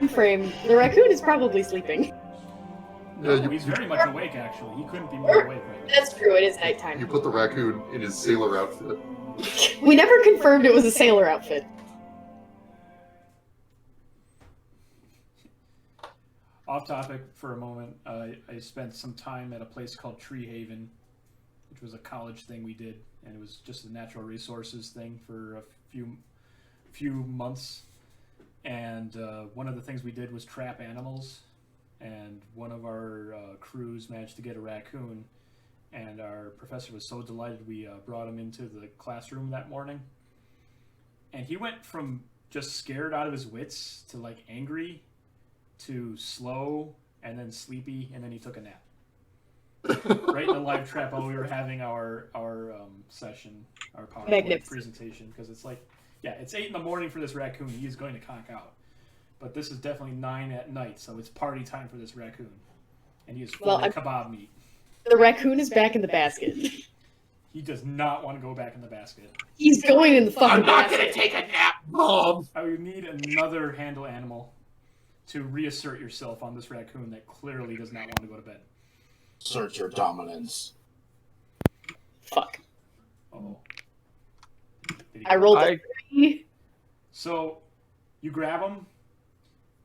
frame, the raccoon is probably sleeping. No, he's very much awake, actually. He couldn't be more awake right now. That's true, it is nighttime. You put the raccoon in his sailor outfit. We never confirmed it was a sailor outfit. Off topic for a moment, I spent some time at a place called Tree Haven, which was a college thing we did, and it was just a natural resources thing for a few months. And one of the things we did was trap animals, and one of our crews managed to get a raccoon, and our professor was so delighted we brought him into the classroom that morning. And he went from just scared out of his wits to like angry to slow and then sleepy, and then he took a nap. Right in the live trap while we were having our session, our PowerPoint presentation, because it's like, yeah, it's 8 a.m. for this raccoon. He is going to conk out. But this is definitely 9 p.m, so it's party time for this raccoon. And he is full of kebab meat. The raccoon is back in the basket. He does not want to go back in the basket. He's going in the fucking basket. I'm not gonna take a nap, Mom! I would need another handle animal to reassert yourself on this raccoon that clearly does not want to go to bed. Search your dominance. Fuck. Oh. I rolled a 3. So, you grab him,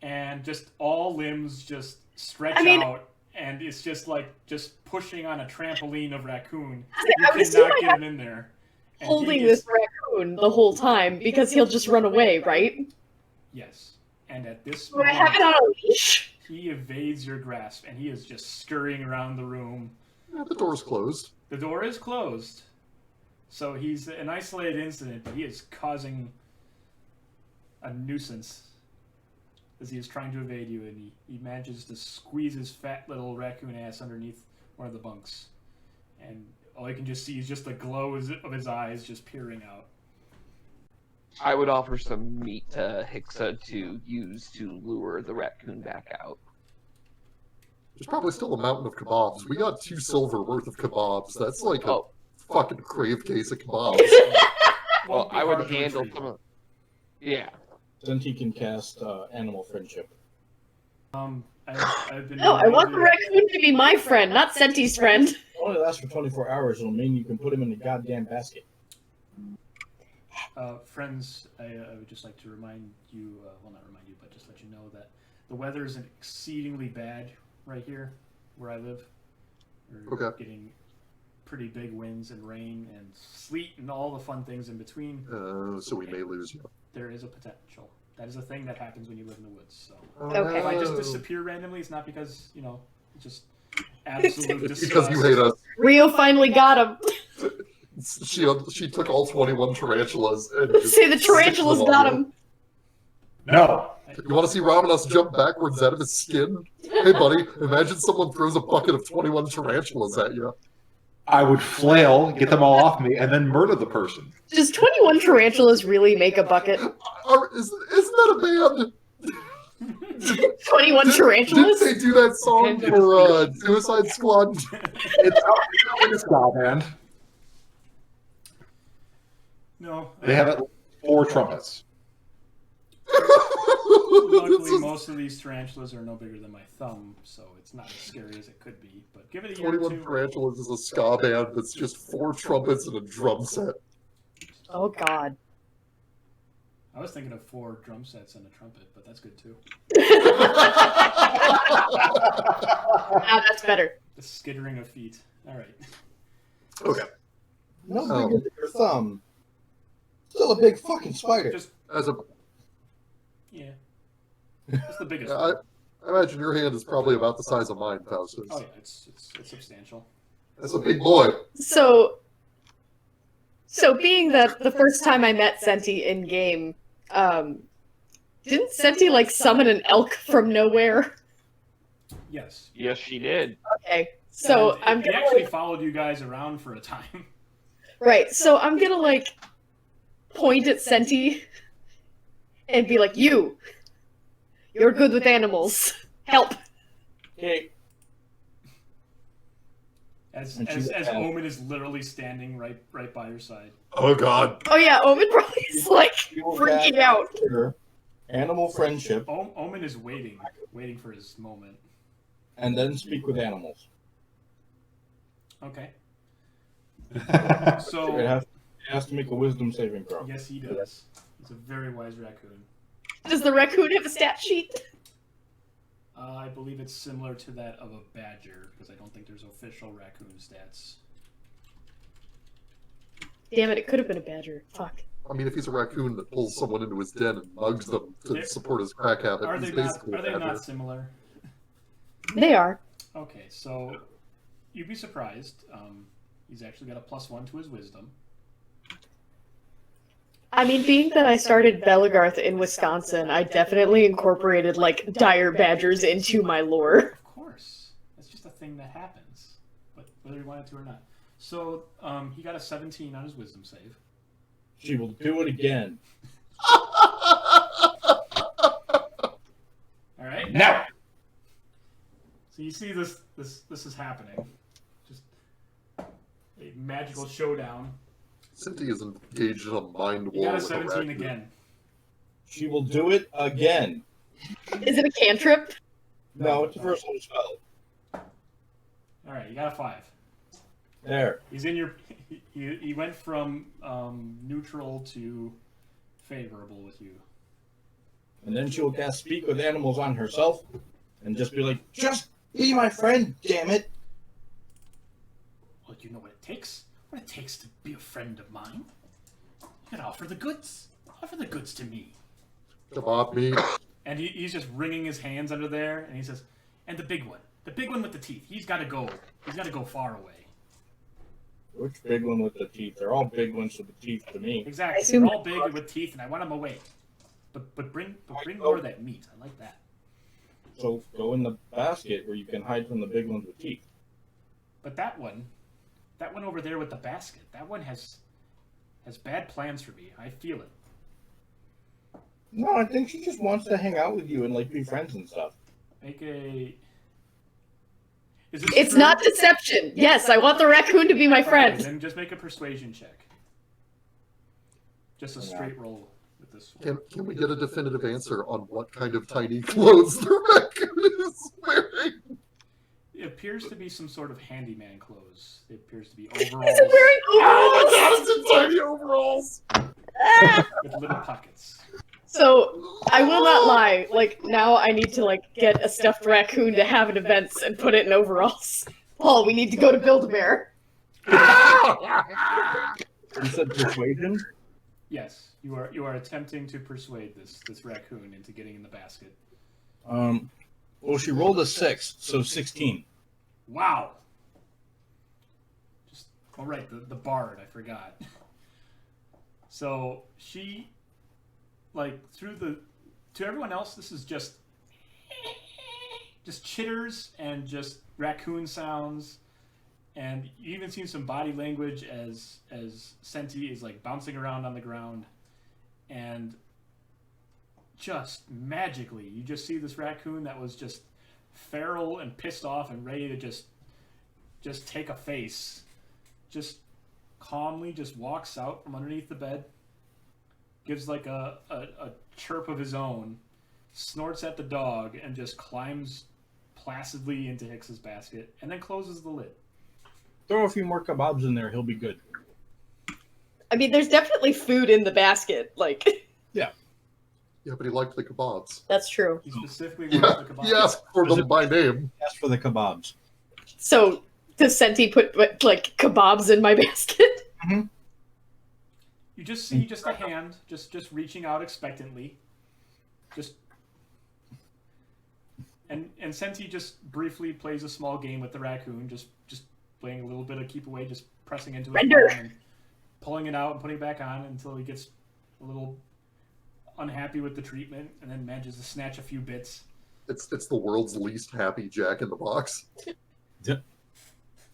and just all limbs just stretch out, and it's just like just pushing on a trampoline of raccoon. You cannot get him in there. Holding this raccoon the whole time because he'll just run away, right? Yes. And at this moment, I have it on a leash. He evades your grasp, and he is just scurrying around the room. Yeah, the door's closed. The door is closed. So he's an isolated incident, but he is causing a nuisance as he is trying to evade you, and he manages to squeeze his fat little raccoon ass underneath one of the bunks. And all you can just see is just the glow of his eyes just peering out. I would offer some meat to Hixa to use to lure the raccoon back out. There's probably still a mountain of kebabs. We got 2 silver worth of kebabs. That's like a fucking crave case of kebabs. Well, I would handle some of... Yeah. Then he can cast Animal Friendship. I've been... No, I want the raccoon to be my friend, not Senti's friend. It only lasts for 24 hours. It'll mean you can put him in the goddamn basket. Friends, I would just like to remind you, well, not remind you, but just let you know that the weather is exceedingly bad right here where I live. We're getting pretty big winds and rain and sleet and all the fun things in between. So we may lose you. There is a potential. That is a thing that happens when you live in the woods. So okay. If I just disappear randomly, it's not because, you know, it's just absolute disgust. Because you hate us. Rio finally got him. She took all 21 tarantulas and say the tarantulas got him. No. You want to see Ramanas jump backwards out of his skin? Hey, buddy, imagine someone throws a bucket of 21 tarantulas at you. I would flail, get them all off me, and then murder the person. Does 21 tarantulas really make a bucket? Isn't that a band? 21 tarantulas? Didn't they do that song for Suicide Squad? It's not a ska band. No. They have at least 4 trumpets. Luckily, most of these tarantulas are no bigger than my thumb, so it's not as scary as it could be. But give it a year or 21 two. tarantulas is a ska band that's just 4 trumpets and a drum set. Oh, God. I was thinking of 4 drum sets and a trumpet, but that's good too. Ah, that's better. The skittering of feet. All right. Okay. No bigger than your thumb. Still a big fucking spider. Just as a yeah. That's the biggest. I imagine your hand is probably about the size of mine, Faustus. Oh yeah, it's substantial. That's a big boy. So being that the first time I met Senti in game, didn't Senti like summon an elk from nowhere? Yes. Yes, she did. Okay, so he actually followed you guys around for a time. Right, so I'm gonna like point at Senti and be like, you're good with animals. Help. Okay. As Omen is literally standing right by your side. Oh God. Oh yeah, Omen probably is like freaking out. animal friendship, Omen is waiting for his moment. and then speak with animals. Okay. It So has to make a wisdom saving throw. yes, he does. He's a very wise raccoon. Does the raccoon have a stat sheet? I believe it's similar to that of a badger because I don't think there's official raccoon stats. Damn it, it could have been a badger. Fuck. I mean, if he's a raccoon that pulls someone into his den and mugs them to support his crack habit, Are he's they basically not? Are they a badger. not similar? They are. Okay, so you'd be surprised. He's actually got a +1 to his wisdom. I mean, being that I started Belagarth in Wisconsin, I definitely incorporated, like, dire badgers into my lore. Of course, that's just a thing that happens, but whether you wanted to or not. So he got a 17 on his wisdom save. She will do it again. All right. Now! So you see this is happening. Just a magical showdown. Cindy is engaged in a mind He war got a with 17 raccoon. again. She will do it again. Is it a cantrip? No, it's a first level spell. All right, you got a 5. There. He's in your. He went from neutral to favorable with you. And then she will cast Speak with Animals on herself and just be like, just be my friend, damn it. Well, you know what it takes? What it takes to be a friend of mine? You gotta offer the goods. Offer the goods to me. Kebab meat. And he's just wringing his hands under there, and he says, and the big one with the teeth. He's got to go far away. Which big one with the teeth? They're all big ones with the teeth to me. Exactly. assume- They're all big and with teeth, and I want them away. But bring more of that meat. I like that. So go in the basket where you can hide from the big ones with teeth. But that one over there with the basket, that one has bad plans for me. I feel it. No, I think she just wants to hang out with you and like be friends and stuff. Make a. Is this It's true? not deception. Yes, I want the raccoon to be my Okay, friend. then just make a persuasion check. Just a straight roll with this one. Can we get a definitive answer on what kind of tiny clothes the raccoon is wearing? It appears to be some sort of handyman clothes. It appears to be Is overalls it wearing Oh overalls? my god, it's in tiny overalls! with little pockets. So, I will not lie. Like, now I need to, like, get a stuffed raccoon to have at events and put it in overalls. Paul, we need to go to Build-A-Bear. You said persuasion? Yes, you are attempting to persuade this raccoon into getting in the basket. Well, she rolled a 6, so 16. Wow. Just all right, the bard, I forgot. So she, like, to everyone else, this is just chitters and just raccoon sounds, and you even see some body language as Senti is like bouncing around on the ground, and just magically you just see this raccoon that was just feral and pissed off and ready to just take a face, just calmly just walks out from underneath the bed, gives like a chirp of his own, snorts at the dog, and just climbs placidly into Hixa's basket, and then closes the lid. Throw a few more kebabs in there, he'll be good. I mean, there's definitely food in the basket. Like, Yeah, but he liked the kebabs. that's true. He specifically Yeah, wants the kebab. he asked for them by name. Ask for the kebabs. So, does Senti put, like, kebabs in my basket? You just see just a hand just reaching out expectantly. And Senti just briefly plays a small game with the raccoon, just playing a little bit of keep away, just pressing into his Render. palm and pulling it out and putting it back on until he gets a little unhappy with the treatment, and then manages to snatch a few bits. It's the world's least happy Jack in the Box.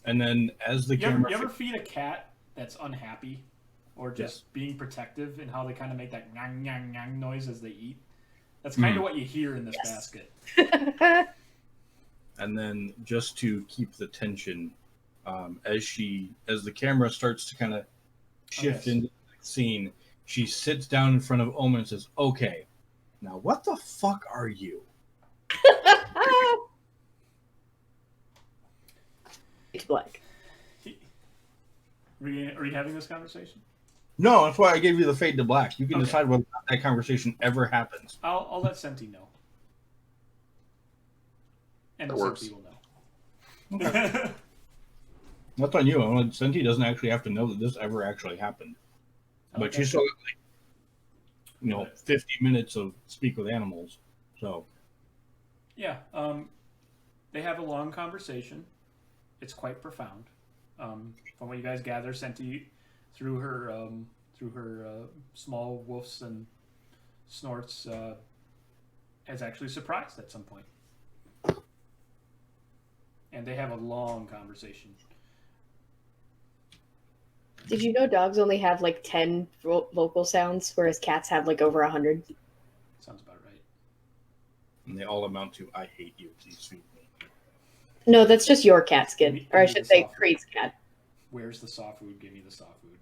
And then as the You camera... ever feed a cat that's unhappy or just being protective in how they kind of make that ngang ngang ngang noise as they eat? That's kind of what you hear in this basket. And then just to keep the tension, as the camera starts to kind of shift into the scene, she sits down in front of Omen and says, "Okay, Now, what the fuck are you? It's black. Are you having this conversation? No, that's why I gave you the fade to black. You can decide whether that conversation ever happens. I'll let Senti know. And That works. Senti will know. Okay. That's on you. Senti doesn't actually have to know that this ever actually happened. But Okay. she's still got, like, 50 minutes of speak with animals. So. Yeah. They have a long conversation. It's quite profound. From what you guys gather, Senti, through her small woofs and snorts, is actually surprised at some point. And they have a long conversation. Did you know dogs only have like 10 vocal sounds, whereas cats have like over 100? Sounds about right. And they all amount to, I hate you, please feed me. No, that's just your cat, Skydd. Or I should say, Creed's cat. Where's the soft food? Give me the soft food.